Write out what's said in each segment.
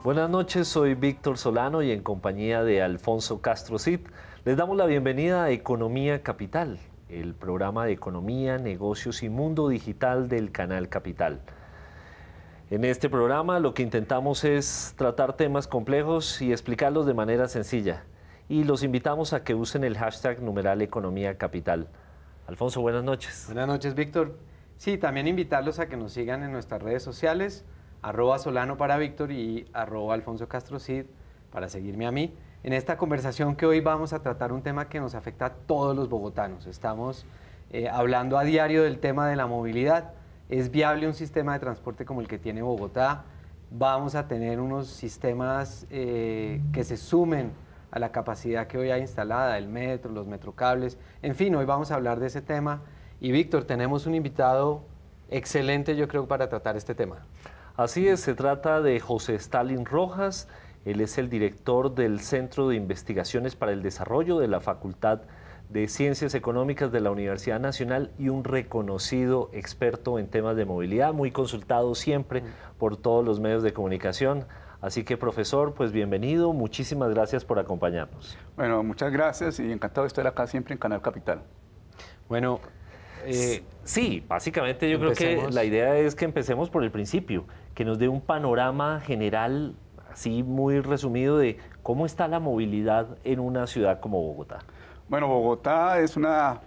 Buenas noches, soy Víctor Solano y en compañía de Alfonso Castro Cid les damos la bienvenida a Economía Capital, el programa de economía, negocios y mundo digital del canal Capital. En este programa lo que intentamos es tratar temas complejos y explicarlos de manera sencilla. Y los invitamos a que usen el hashtag numeral Economía Capital. Alfonso, buenas noches. Buenas noches, Víctor. Sí, también invitarlos a que nos sigan en nuestras redes sociales, @Solano para Víctor y @Alfonso Castro Cid para seguirme a mí. En esta conversación que hoy vamos a tratar un tema que nos afecta a todos los bogotanos. Estamos hablando a diario del tema de la movilidad. ¿Es viable un sistema de transporte como el que tiene Bogotá? Vamos a tener unos sistemas que se sumen a la capacidad que hoy hay instalada, el metro, los metrocables. En fin, hoy vamos a hablar de ese tema. Y Víctor, tenemos un invitado excelente, yo creo, para tratar este tema. Así es, se trata de José Stalin Rojas. Él es el director del Centro de Investigaciones para el Desarrollo de la Facultad de Ciencias Económicas de la Universidad Nacional y un reconocido experto en temas de movilidad, muy consultado siempre por todos los medios de comunicación. Así que, profesor, pues bienvenido, muchísimas gracias por acompañarnos. Bueno, muchas gracias y encantado de estar acá siempre en Canal Capital. Bueno, sí, básicamente yo creo que la idea es que empecemos por el principio, que nos dé un panorama general, así muy resumido, de cómo está la movilidad en una ciudad como Bogotá. Bueno, Bogotá es una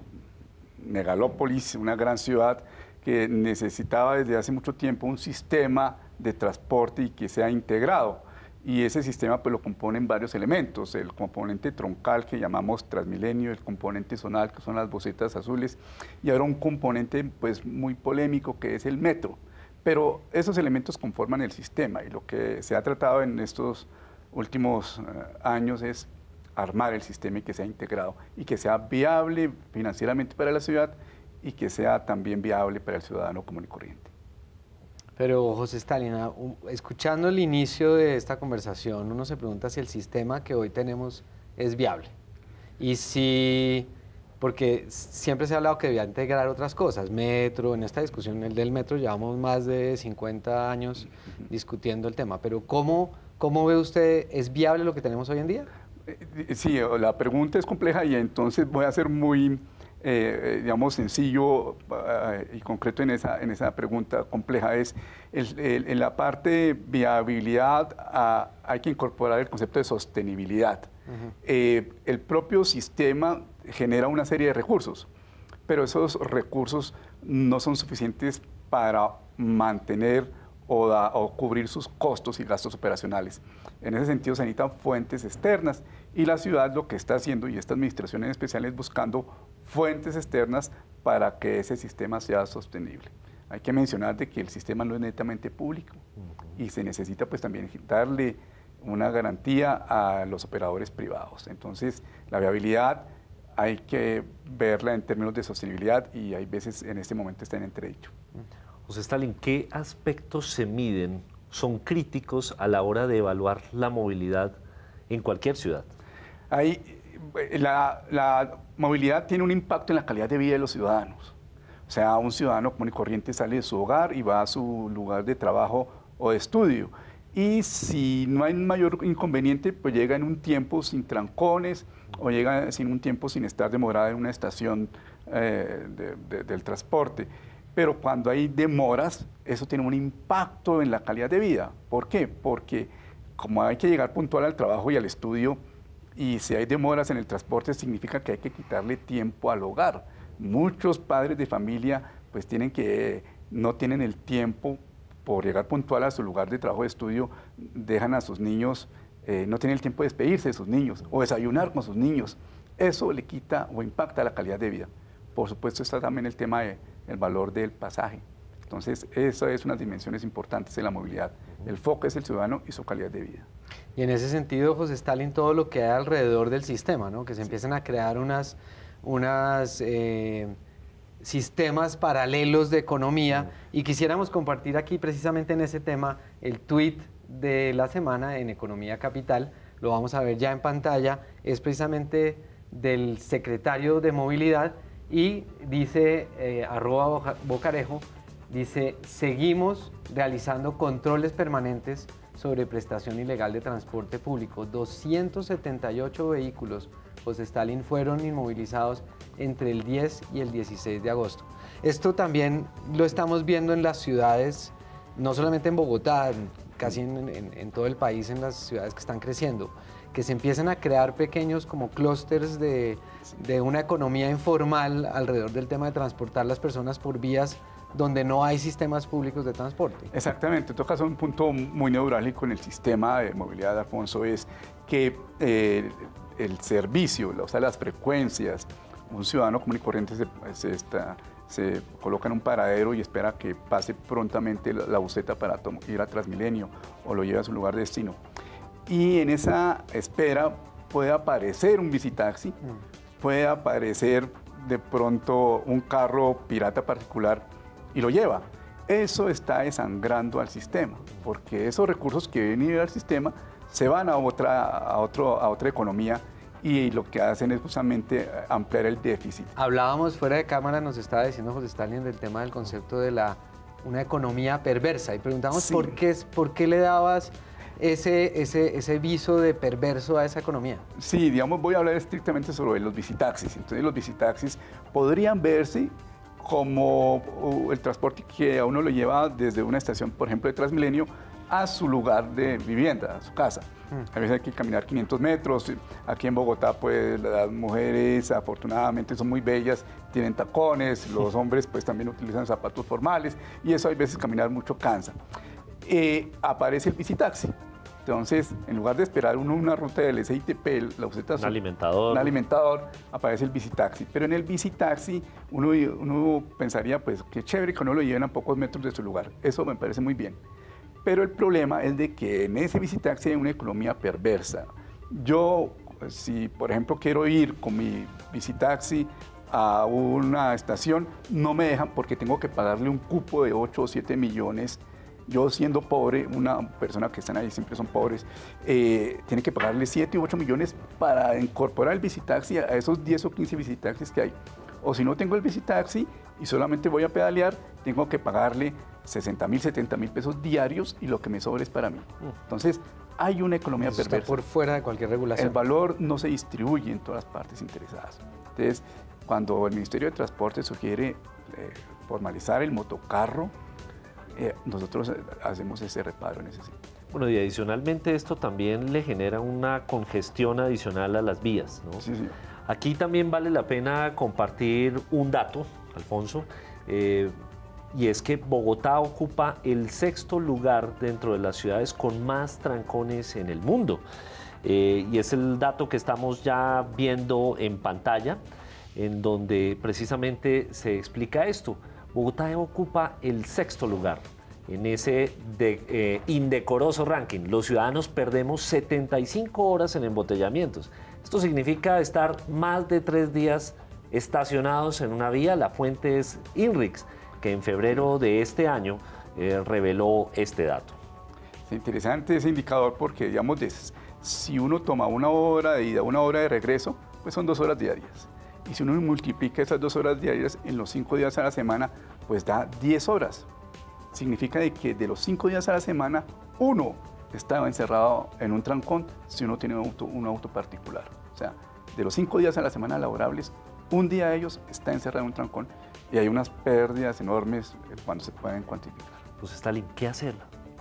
megalópolis, una gran ciudad que necesitaba desde hace mucho tiempo un sistema de transporte y que sea integrado. Y ese sistema pues lo componen varios elementos, el componente troncal que llamamos Transmilenio, el componente zonal que son las bocetas azules y ahora un componente pues muy polémico que es el metro. Pero esos elementos conforman el sistema y lo que se ha tratado en estos últimos años es armar el sistema y que sea integrado y que sea viable financieramente para la ciudad y que sea también viable para el ciudadano común y corriente. Pero, José Stalin, escuchando el inicio de esta conversación, uno se pregunta si el sistema que hoy tenemos es viable. Y si, porque siempre se ha hablado que debía integrar otras cosas, metro, en esta discusión, el del metro, llevamos más de 50 años discutiendo el tema, pero ¿cómo ve usted, es viable lo que tenemos hoy en día? Sí, la pregunta es compleja y entonces voy a ser muy digamos, sencillo y concreto en esa pregunta compleja. En la parte de viabilidad hay que incorporar el concepto de sostenibilidad. El propio sistema genera una serie de recursos, pero esos recursos no son suficientes para mantener o cubrir sus costos y gastos operacionales. En ese sentido se necesitan fuentes externas y la ciudad lo que está haciendo, y esta administración en especial, es buscando fuentes externas para que ese sistema sea sostenible. Hay que mencionar de que el sistema no es netamente público y se necesita pues también darle una garantía a los operadores privados. Entonces la viabilidad hay que verla en términos de sostenibilidad y hay veces en este momento está en entredicho. José Stalin, ¿qué aspectos se miden, son críticos a la hora de evaluar la movilidad en cualquier ciudad? La movilidad tiene un impacto en la calidad de vida de los ciudadanos. O sea, un ciudadano común y corriente sale de su hogar y va a su lugar de trabajo o de estudio. Y si no hay mayor inconveniente, pues llega en un tiempo sin trancones o llega sin un tiempo sin estar demorada en una estación del transporte. Pero cuando hay demoras, eso tiene un impacto en la calidad de vida. ¿Por qué? Porque como hay que llegar puntual al trabajo y al estudio, y si hay demoras en el transporte, significa que hay que quitarle tiempo al hogar. Muchos padres de familia pues no tienen el tiempo por llegar puntual a su lugar de trabajo de estudio, dejan a sus niños, no tienen el tiempo de despedirse de sus niños o desayunar con sus niños. Eso le quita o impacta la calidad de vida. Por supuesto está también el tema del valor del pasaje. Entonces, eso es unas dimensiones importantes de la movilidad. El foco es el ciudadano y su calidad de vida. Y en ese sentido, José Stalin, todo lo que hay alrededor del sistema, ¿no? Que se empiezan a crear unos sistemas paralelos de economía. Y quisiéramos compartir aquí, precisamente en ese tema, el tweet de la semana en Economía Capital. Lo vamos a ver ya en pantalla. Es precisamente del secretario de Movilidad y dice, @Bocarejo, dice: seguimos realizando controles permanentes sobre prestación ilegal de transporte público. 278 vehículos, José Stalin, fueron inmovilizados entre el 10 y el 16 de agosto. Esto también lo estamos viendo en las ciudades, no solamente en Bogotá, casi en todo el país, en las ciudades que están creciendo, que se empiezan a crear pequeños como clústeres de una economía informal alrededor del tema de transportar las personas por vías donde no hay sistemas públicos de transporte. Exactamente, tocas un punto muy neurálgico en el sistema de movilidad, Alfonso, es que el servicio, o sea, las frecuencias, un ciudadano común y corriente se coloca en un paradero y espera que pase prontamente la buseta para ir a Transmilenio o lo lleve a su lugar de destino. Y en esa espera puede aparecer un visitaxi, puede aparecer de pronto un carro pirata particular y lo lleva. Eso está desangrando al sistema, porque esos recursos que vienen al sistema se van a otra economía y lo que hacen es justamente ampliar el déficit. Hablábamos fuera de cámara, nos estaba diciendo José Stalin del tema del concepto de una economía perversa y preguntamos Sí. por qué le dabas ese viso de perverso a esa economía. Sí, digamos, voy a hablar estrictamente sobre los visitaxis. Entonces, los visitaxis podrían verse como el transporte que a uno lo lleva desde una estación, por ejemplo, de Transmilenio, a su lugar de vivienda, a su casa. A veces hay que caminar 500 metros. Aquí en Bogotá, pues, las mujeres afortunadamente son muy bellas, tienen tacones, los hombres pues también utilizan zapatos formales y eso a veces caminar mucho cansa. Aparece el visitaxi. Entonces, en lugar de esperar uno una ruta del SITP, la buseta Un alimentador, aparece el visitaxi. Pero en el visitaxi uno pensaría, pues, qué chévere que uno lo lleven a pocos metros de su lugar. Eso me parece muy bien. Pero el problema es de que en ese visitaxi hay una economía perversa. Yo, si por ejemplo quiero ir con mi visitaxi a una estación, no me dejan porque tengo que pagarle un cupo de 8 o 7 millones. Yo siendo pobre, una persona que están ahí siempre son pobres, tiene que pagarle 7 u 8 millones para incorporar el visitaxi a esos 10 o 15 visitaxis que hay. O si no tengo el visitaxi y solamente voy a pedalear, tengo que pagarle 60.000, 70.000 pesos diarios y lo que me sobra es para mí. Entonces, hay una economía Eso perversa. está por fuera de cualquier regulación. El valor no se distribuye en todas las partes interesadas. Entonces, cuando el Ministerio de Transporte sugiere formalizar el motocarro, nosotros hacemos ese reparo en ese sentido. Bueno, y adicionalmente esto también le genera una congestión adicional a las vías, ¿no? Sí, sí. Aquí también vale la pena compartir un dato, Alfonso, y es que Bogotá ocupa el 6º lugar dentro de las ciudades con más trancones en el mundo. Y es el dato que estamos ya viendo en pantalla, en donde precisamente se explica esto. Bogotá ocupa el 6º lugar en ese indecoroso ranking. Los ciudadanos perdemos 75 horas en embotellamientos. Esto significa estar más de 3 días estacionados en una vía. La fuente es INRIX, que en febrero de este año reveló este dato. Es interesante ese indicador porque, digamos, si uno toma 1 hora de ida, 1 hora de regreso, pues son 2 horas diarias. Y si uno multiplica esas 2 horas diarias en los 5 días a la semana, pues da 10 horas. Significa de que de los 5 días a la semana, uno estaba encerrado en un trancón si uno tiene un auto particular. O sea, de los 5 días a la semana laborables, un día de ellos está encerrado en un trancón y hay unas pérdidas enormes cuando se pueden cuantificar. Pues Stalin, ¿qué hacer?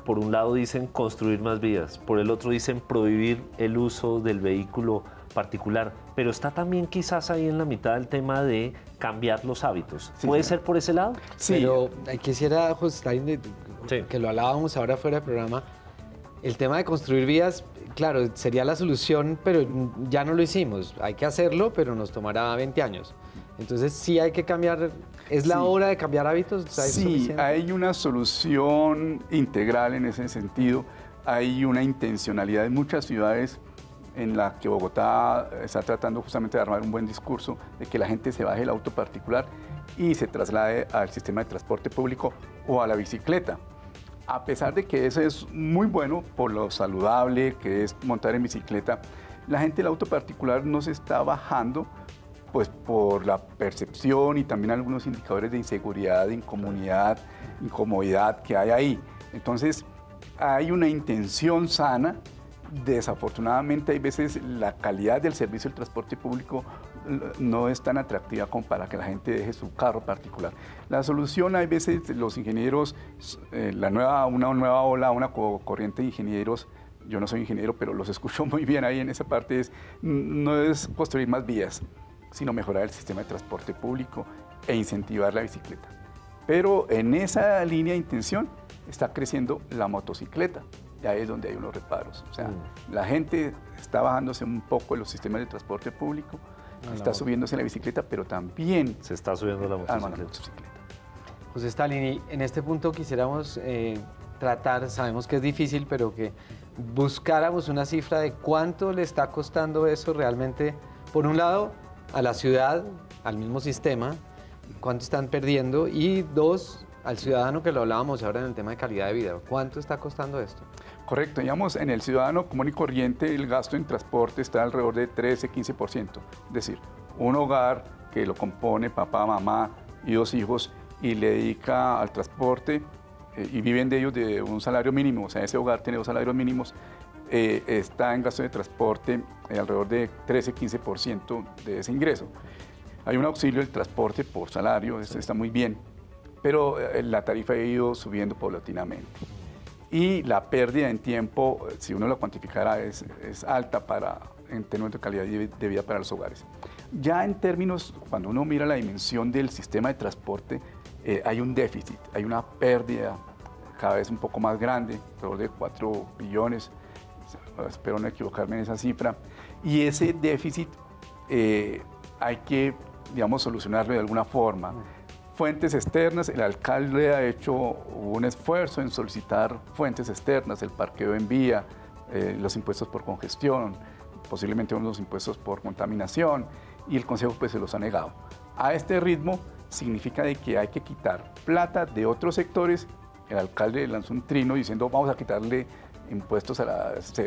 Por un lado dicen construir más vías, por el otro dicen prohibir el uso del vehículo particular, pero está también quizás ahí en la mitad el tema de cambiar los hábitos. Sí, ¿Puede sí. ser por ese lado? Sí, Pero quisiera, José Stalin, Sí. que lo hablábamos ahora fuera del programa, el tema de construir vías, claro, sería la solución, pero ya no lo hicimos. Hay que hacerlo, pero nos tomará 20 años. Entonces sí hay que cambiar, ¿es la Sí. hora de cambiar hábitos? ¿Es sí, suficiente? hay una solución integral en ese sentido. Hay una intencionalidad en muchas ciudades en la que Bogotá está tratando justamente de armar un buen discurso de que la gente se baje el auto particular y se traslade al sistema de transporte público o a la bicicleta. A pesar de que eso es muy bueno por lo saludable que es montar en bicicleta, la gente del auto particular no se está bajando pues por la percepción y también algunos indicadores de inseguridad, de incomodidad que hay ahí. Entonces, hay una intención sana. Desafortunadamente, hay veces la calidad del servicio del transporte público no es tan atractiva como para que la gente deje su carro particular. La solución, hay veces los ingenieros, una nueva ola, una corriente de ingenieros, yo no soy ingeniero, pero los escucho muy bien ahí en esa parte, no es construir más vías, sino mejorar el sistema de transporte público e incentivar la bicicleta. Pero en esa línea de intención está creciendo la motocicleta. Y ahí es donde hay unos reparos. O sea, la gente está bajándose un poco en los sistemas de transporte público, está subiéndose en la bicicleta, pero también se está subiendo la motocicleta. José Stalin, en este punto quisiéramos tratar, sabemos que es difícil, pero que buscáramos una cifra de cuánto le está costando eso realmente, por un lado, a la ciudad, al mismo sistema, cuánto están perdiendo, y dos, al ciudadano, que lo hablábamos ahora en el tema de calidad de vida. ¿Cuánto está costando esto? Correcto, digamos, en el ciudadano común y corriente el gasto en transporte está alrededor de 13-15%. Es decir, un hogar que lo compone papá, mamá y 2 hijos y le dedica al transporte y viven de ellos de un salario mínimo, o sea, ese hogar tiene 2 salarios mínimos, está en gasto de transporte alrededor de 13-15% de ese ingreso. Hay un auxilio del transporte por salario, eso está muy bien, pero la tarifa ha ido subiendo paulatinamente. Y la pérdida en tiempo, si uno lo cuantificara, es alta en términos de calidad de vida para los hogares. Ya en términos, cuando uno mira la dimensión del sistema de transporte, hay un déficit, hay una pérdida cada vez un poco más grande, alrededor de 4 billones, espero no equivocarme en esa cifra, y ese déficit hay que, digamos, solucionarlo de alguna forma. Fuentes externas, el alcalde ha hecho un esfuerzo en solicitar fuentes externas, el parqueo en vía, los impuestos por congestión, posiblemente unos impuestos por contaminación, y el Consejo pues se los ha negado. A este ritmo significa de que hay que quitar plata de otros sectores. El alcalde lanzó un trino diciendo vamos a quitarle impuestos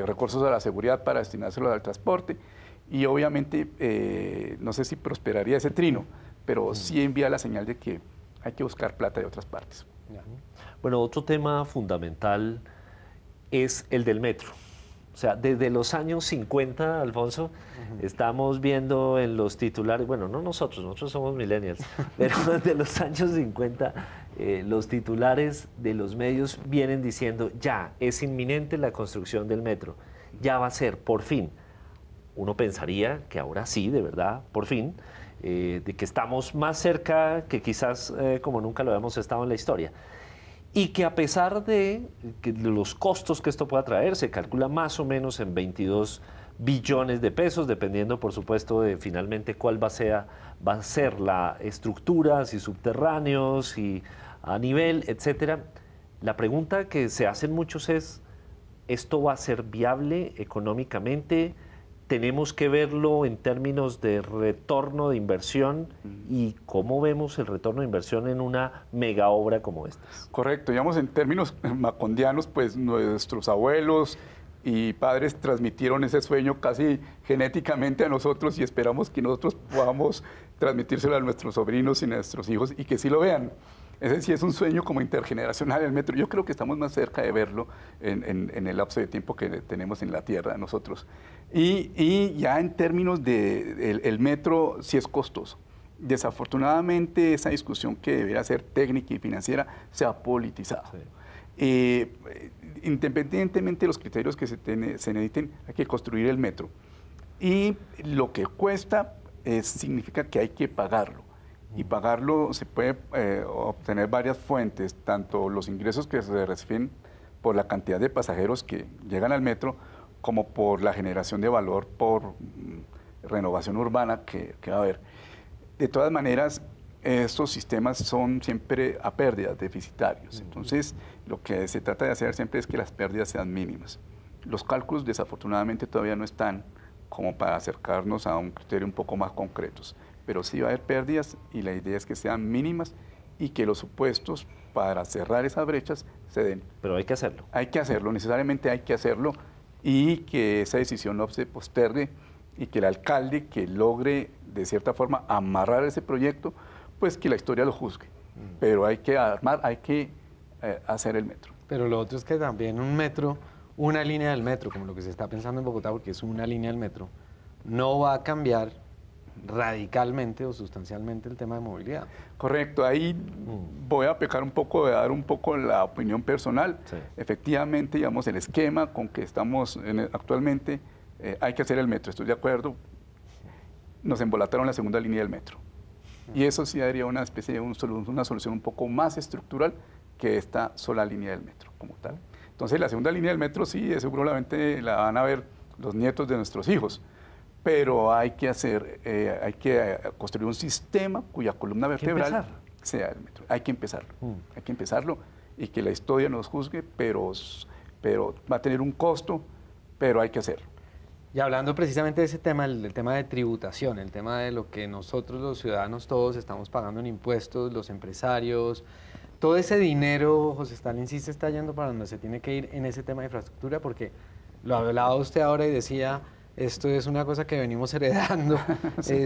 recursos a la seguridad para destinárselos al transporte, y obviamente no sé si prosperaría ese trino, pero sí envía la señal de que hay que buscar plata de otras partes. Bueno, otro tema fundamental es el del metro. O sea, desde los años 50, Alfonso, estamos viendo en los titulares, bueno, no nosotros somos millennials, pero desde los años 50, los titulares de los medios vienen diciendo, ya, es inminente la construcción del metro, ya va a ser, por fin. Uno pensaría que ahora sí, de verdad, por fin, de que estamos más cerca que quizás como nunca lo habíamos estado en la historia. Y que a pesar de los costos que esto pueda traer, se calcula más o menos en 22 billones de pesos, dependiendo, por supuesto, de finalmente cuál va a ser la estructura, si subterráneos, si a nivel, etcétera. La pregunta que se hacen muchos es, ¿esto va a ser viable económicamente? Tenemos que verlo en términos de retorno de inversión y cómo vemos el retorno de inversión en una mega obra como esta. Correcto, digamos en términos macondianos, pues nuestros abuelos y padres transmitieron ese sueño casi genéticamente a nosotros y esperamos que nosotros podamos transmitírselo a nuestros sobrinos y nuestros hijos y que sí lo vean. Ese sí es un sueño como intergeneracional el metro. Yo creo que estamos más cerca de verlo en el lapso de tiempo que tenemos en la Tierra nosotros. Y ya en términos el metro sí es costoso. Desafortunadamente esa discusión que debería ser técnica y financiera se ha politizado. Sí. Independientemente de los criterios que se necesiten, hay que construir el metro. Y lo que cuesta significa que hay que pagarlo. Y pagarlo se puede obtener varias fuentes, tanto los ingresos que se reciben por la cantidad de pasajeros que llegan al metro, como por la generación de valor por renovación urbana que va a haber. De todas maneras, estos sistemas son siempre a pérdidas, deficitarios. Entonces, lo que se trata de hacer siempre es que las pérdidas sean mínimas. Los cálculos, desafortunadamente, todavía no están como para acercarnos a un criterio un poco más concretos. Pero sí va a haber pérdidas y la idea es que sean mínimas y que los supuestos para cerrar esas brechas se den. Pero hay que hacerlo. Hay que hacerlo, necesariamente hay que hacerlo y que esa decisión no se postergue y que el alcalde que logre de cierta forma amarrar ese proyecto, pues que la historia lo juzgue. Pero hay que armar, hay que hacer el metro. Pero lo otro es que también un metro, una línea del metro, como lo que se está pensando en Bogotá, porque es una línea del metro, no va a cambiar radicalmente o sustancialmente el tema de movilidad. Correcto, ahí voy a pecar un poco de dar un poco la opinión personal. Sí. Efectivamente, digamos, el esquema con que estamos actualmente, hay que hacer el metro, estoy de acuerdo. Nos embolataron la segunda línea del metro. Y eso sí daría una especie de una solución un poco más estructural que esta sola línea del metro como tal. Entonces, la segunda línea del metro sí, seguramente la van a ver los nietos de nuestros hijos, pero hay que construir un sistema cuya columna vertebral sea el metro. Hay que empezarlo y que la historia nos juzgue, pero va a tener un costo, pero hay que hacerlo. Y hablando precisamente de ese tema, el tema de tributación, el tema de lo que nosotros los ciudadanos todos estamos pagando en impuestos, los empresarios, todo ese dinero, José Stalin, sí se está yendo para donde se tiene que ir en ese tema de infraestructura, porque lo hablaba usted ahora y decía, esto es una cosa que venimos heredando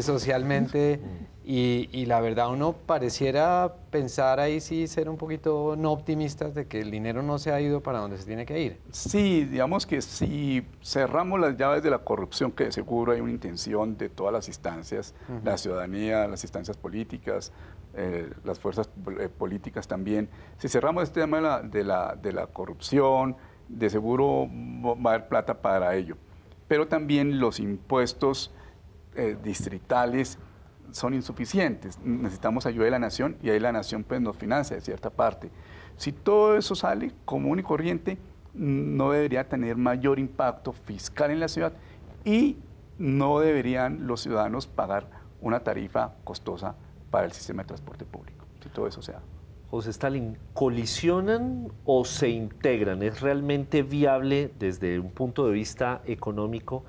socialmente y la verdad uno pareciera pensar ahí sí ser un poquito no optimistas de que el dinero no se ha ido para donde se tiene que ir. Sí, digamos que si cerramos las llaves de la corrupción, que de seguro hay una intención de todas las instancias, la ciudadanía, las instancias políticas, las fuerzas políticas también, si cerramos este tema de la corrupción, de seguro va a haber plata para ello. Pero también los impuestos distritales son insuficientes. Necesitamos ayuda de la nación y ahí la nación pues, nos financia de cierta parte. Si todo eso sale común y corriente, no debería tener mayor impacto fiscal en la ciudad y no deberían los ciudadanos pagar una tarifa costosa para el sistema de transporte público, si todo eso se da. José Stalin, ¿colisionan o se integran? ¿Es realmente viable desde un punto de vista económico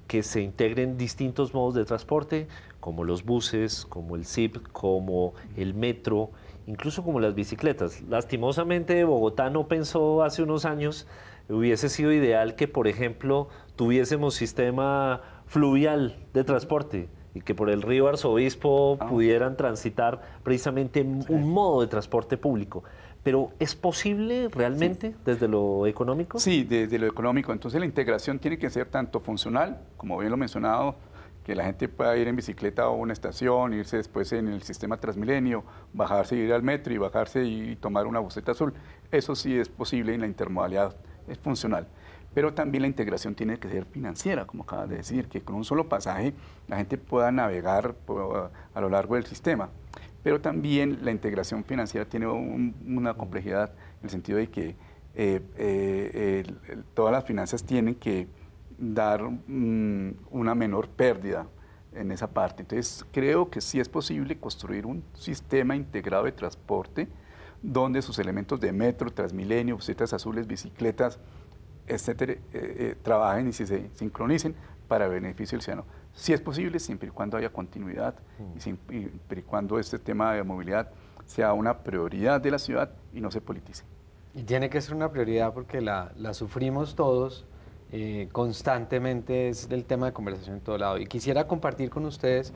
que se integren distintos modos de transporte, como los buses, como el SIB, como el metro, incluso como las bicicletas? Lastimosamente, Bogotá no pensó hace unos años, hubiese sido ideal que, por ejemplo, tuviésemos sistema fluvial de transporte y que por el río Arzobispo pudieran transitar precisamente un modo de transporte público. Pero ¿es posible realmente desde lo económico? Sí, desde lo económico. Entonces la integración tiene que ser tanto funcional, como bien lo he mencionado, que la gente pueda ir en bicicleta a una estación, irse después en el sistema Transmilenio, bajarse, ir al metro y bajarse y tomar una buseta azul. Eso sí es posible en la intermodalidad, es funcional. Pero también la integración tiene que ser financiera, como acabas de decir, que con un solo pasaje la gente pueda navegar a lo largo del sistema. Pero también la integración financiera tiene una complejidad en el sentido de que todas las finanzas tienen que dar una menor pérdida en esa parte. Entonces, creo que sí es posible construir un sistema integrado de transporte donde sus elementos de metro, Transmilenio, busetas azules, bicicletas, etcétera, trabajen y se sincronicen para el beneficio del ciudadano. Sí es posible siempre y cuando haya continuidad y siempre y cuando este tema de movilidad sea una prioridad de la ciudad y no se politice. Y tiene que ser una prioridad porque la sufrimos todos constantemente, es el tema de conversación en todo lado. Y quisiera compartir con ustedes,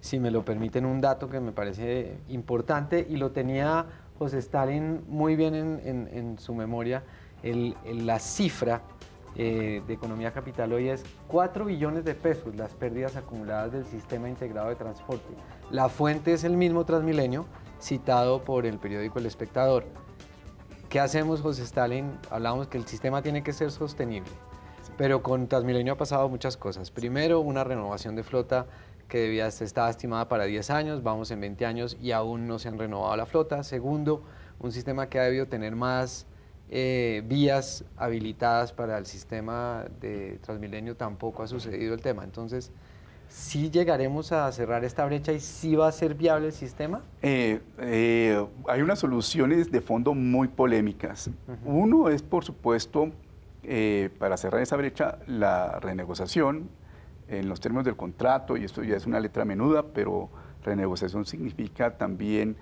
si me lo permiten, un dato que me parece importante y lo tenía José Stalin muy bien en su memoria. La cifra de Economía Capital hoy es 4 billones de pesos las pérdidas acumuladas del sistema integrado de transporte. La fuente es el mismo Transmilenio citado por el periódico El Espectador. ¿Qué hacemos, José Stalin? Hablamos que el sistema tiene que ser sostenible, pero con Transmilenio ha pasado muchas cosas. Primero, una renovación de flota que estaba estimada para 10 años, vamos en 20 años y aún no se han renovado la flota. Segundo, un sistema que ha debido tener más vías habilitadas para el sistema de Transmilenio, tampoco ha sucedido el tema. Entonces, ¿sí llegaremos a cerrar esta brecha y sí va a ser viable el sistema? Hay unas soluciones de fondo muy polémicas. Uno es, por supuesto, para cerrar esa brecha, la renegociación en los términos del contrato, y esto ya es una letra menuda, pero renegociación significa también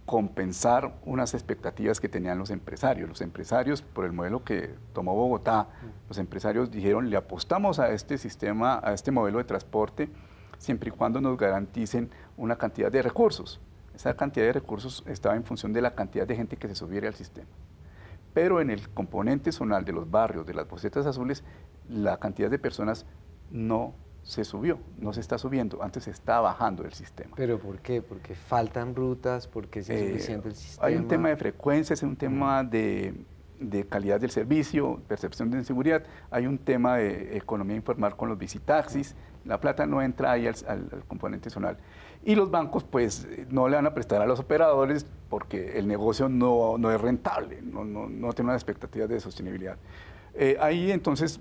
compensar unas expectativas que tenían los empresarios. Los empresarios, por el modelo que tomó Bogotá, los empresarios dijeron, le apostamos a este sistema, a este modelo de transporte, siempre y cuando nos garanticen una cantidad de recursos. Esa cantidad de recursos estaba en función de la cantidad de gente que se subiera al sistema. pero en el componente zonal de los barrios, de las bocetas azules, la cantidad de personas no se subió, no se está subiendo, antes se está bajando el sistema. ¿Pero por qué? ¿Porque faltan rutas? ¿Porque es insuficiente el sistema? Hay un tema de frecuencias, hay un tema de calidad del servicio, percepción de inseguridad, hay un tema de economía informal con los visitaxis, la plata no entra ahí al componente zonal. Y los bancos pues no le van a prestar a los operadores porque el negocio no es rentable, no tiene unas expectativas de sostenibilidad. Ahí entonces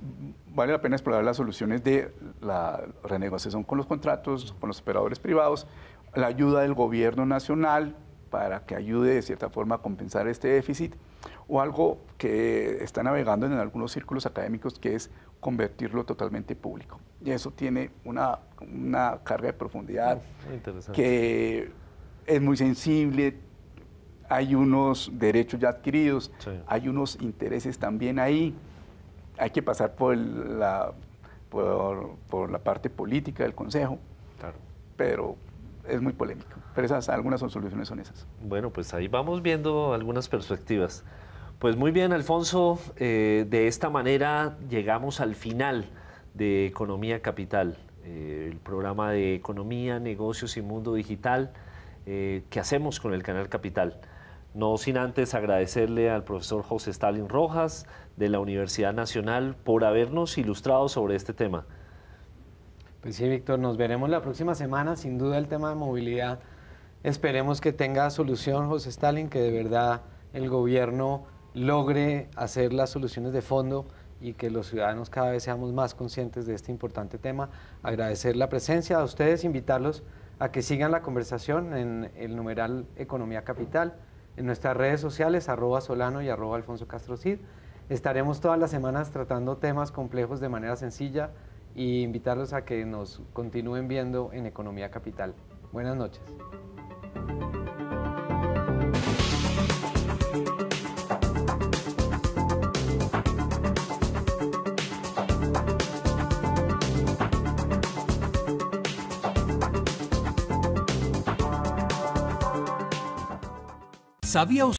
vale la pena explorar las soluciones de la renegociación con los contratos, con los operadores privados, la ayuda del gobierno nacional para que ayude de cierta forma a compensar este déficit, o algo que está navegando en algunos círculos académicos, que es convertirlo totalmente público. Y eso tiene una carga de profundidad que es muy sensible, hay unos derechos ya adquiridos, sí, hay unos intereses también ahí, hay que pasar por la parte política del Consejo, claro, pero es muy polémico. Pero algunas soluciones son esas. Bueno, pues ahí vamos viendo algunas perspectivas. Pues muy bien, Alfonso, de esta manera llegamos al final de Economía Capital, el programa de economía, negocios y mundo digital que hacemos con el Canal Capital. No sin antes agradecerle al profesor José Stalin Rojas de la Universidad Nacional por habernos ilustrado sobre este tema. Pues sí, Víctor, nos veremos la próxima semana. Sin duda el tema de movilidad, esperemos que tenga solución, José Stalin, que de verdad el gobierno logre hacer las soluciones de fondo y que los ciudadanos cada vez seamos más conscientes de este importante tema. Agradecer la presencia a ustedes, invitarlos a que sigan la conversación en el numeral Economía Capital, en nuestras redes sociales, @Solano y @Alfonso Castro Cid. Estaremos todas las semanas tratando temas complejos de manera sencilla y invitarlos a que nos continúen viendo en Economía Capital. Buenas noches. ¿Sabía usted